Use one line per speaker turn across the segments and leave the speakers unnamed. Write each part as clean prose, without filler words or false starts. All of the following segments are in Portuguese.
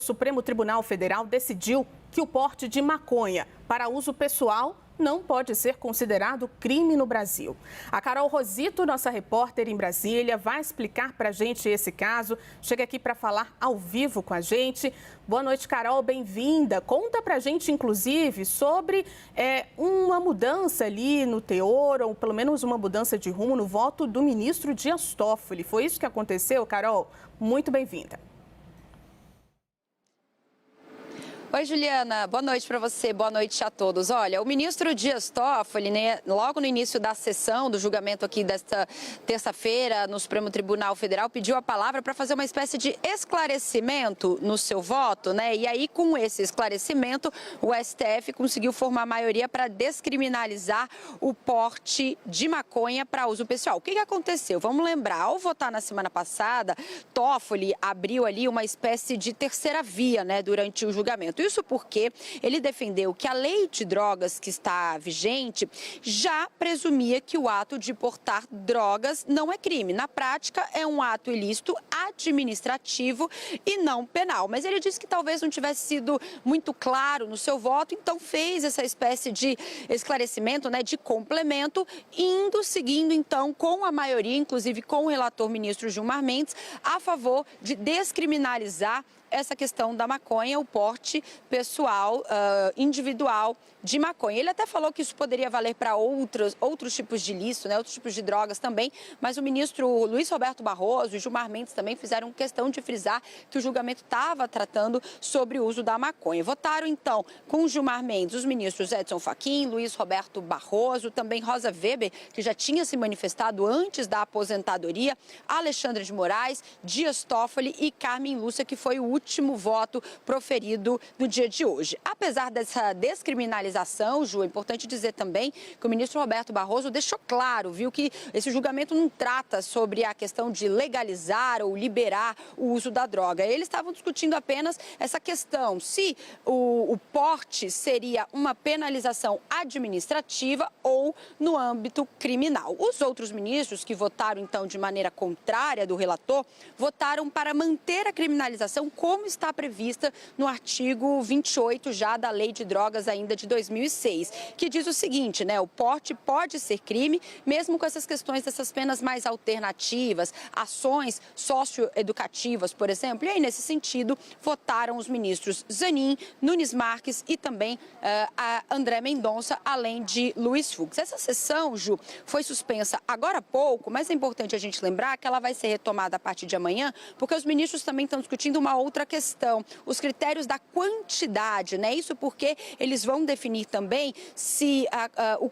O Supremo Tribunal Federal decidiu que o porte de maconha para uso pessoal não pode ser considerado crime no Brasil. A Carol Rosito, nossa repórter em Brasília, vai explicar para a gente esse caso. Chega aqui para falar ao vivo com a gente. Boa noite, Carol, bem-vinda. Conta para a gente, inclusive, sobre uma mudança ali no teor, ou pelo menos uma mudança de rumo no voto do ministro Dias Toffoli. Foi isso que aconteceu, Carol? Muito bem-vinda.
Oi, Juliana. Boa noite para você, boa noite a todos. Olha, o ministro Dias Toffoli, logo no início da sessão do julgamento aqui desta terça-feira no Supremo Tribunal Federal, pediu a palavra para fazer uma espécie de esclarecimento no seu voto, né? E aí, com esse esclarecimento, o STF conseguiu formar maioria para descriminalizar o porte de maconha para uso pessoal. O que aconteceu? Vamos lembrar, ao votar na semana passada, Toffoli abriu ali uma espécie de terceira via, né, durante o julgamento. Isso porque ele defendeu que a lei de drogas que está vigente já presumia que o ato de portar drogas não é crime. Na prática, é um ato ilícito administrativo e não penal. Mas ele disse que talvez não tivesse sido muito claro no seu voto, então fez essa espécie de esclarecimento, né, de complemento, seguindo então com a maioria, inclusive com o relator ministro Gilmar Mendes, a favor de descriminalizar essa questão da maconha, o porte pessoal, individual de maconha. Ele até falou que isso poderia valer para outros tipos de ilícito, né, outros tipos de drogas também, mas o ministro Luiz Roberto Barroso e Gilmar Mendes também fizeram questão de frisar que o julgamento estava tratando sobre o uso da maconha. Votaram, então, com o Gilmar Mendes, os ministros Edson Fachin, Luiz Roberto Barroso, também Rosa Weber, que já tinha se manifestado antes da aposentadoria, Alexandre de Moraes, Dias Toffoli e Carmen Lúcia, que foi o último voto proferido no dia de hoje. Apesar dessa descriminalização, Ju, é importante dizer também que o ministro Roberto Barroso deixou claro, viu, que esse julgamento não trata sobre a questão de legalizar ou liberar o uso da droga. Eles estavam discutindo apenas essa questão, se o porte seria uma penalização administrativa ou no âmbito criminal. Os outros ministros que votaram, então, de maneira contrária do relator, votaram para manter a criminalização como está prevista no artigo 28 já da Lei de Drogas ainda de 2006, que diz o seguinte, né, o porte pode ser crime, mesmo com essas questões dessas penas mais alternativas, ações socioeducativas, por exemplo. E aí, nesse sentido, votaram os ministros Zanin, Nunes Marques e também a André Mendonça, além de Luiz Fux. Essa sessão, Ju, foi suspensa agora há pouco, mas é importante a gente lembrar que ela vai ser retomada a partir de amanhã, porque os ministros também estão discutindo uma outra questão, os critérios da quantidade, né? Isso porque eles vão definir também se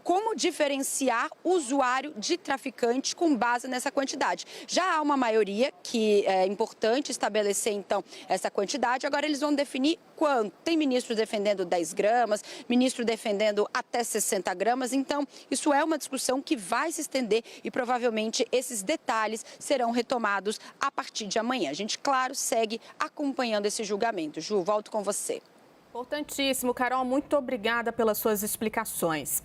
como diferenciar o usuário de traficante com base nessa quantidade. Já há uma maioria que é importante estabelecer, então, essa quantidade. Agora eles vão definir quanto. Tem ministro defendendo 10 gramas, ministro defendendo até 60 gramas. Então, isso é uma discussão que vai se estender e provavelmente esses detalhes serão retomados a partir de amanhã. A gente, claro, segue acompanhando esse julgamento. Ju, volto com você.
Importantíssimo, Carol. Muito obrigada pelas suas explicações.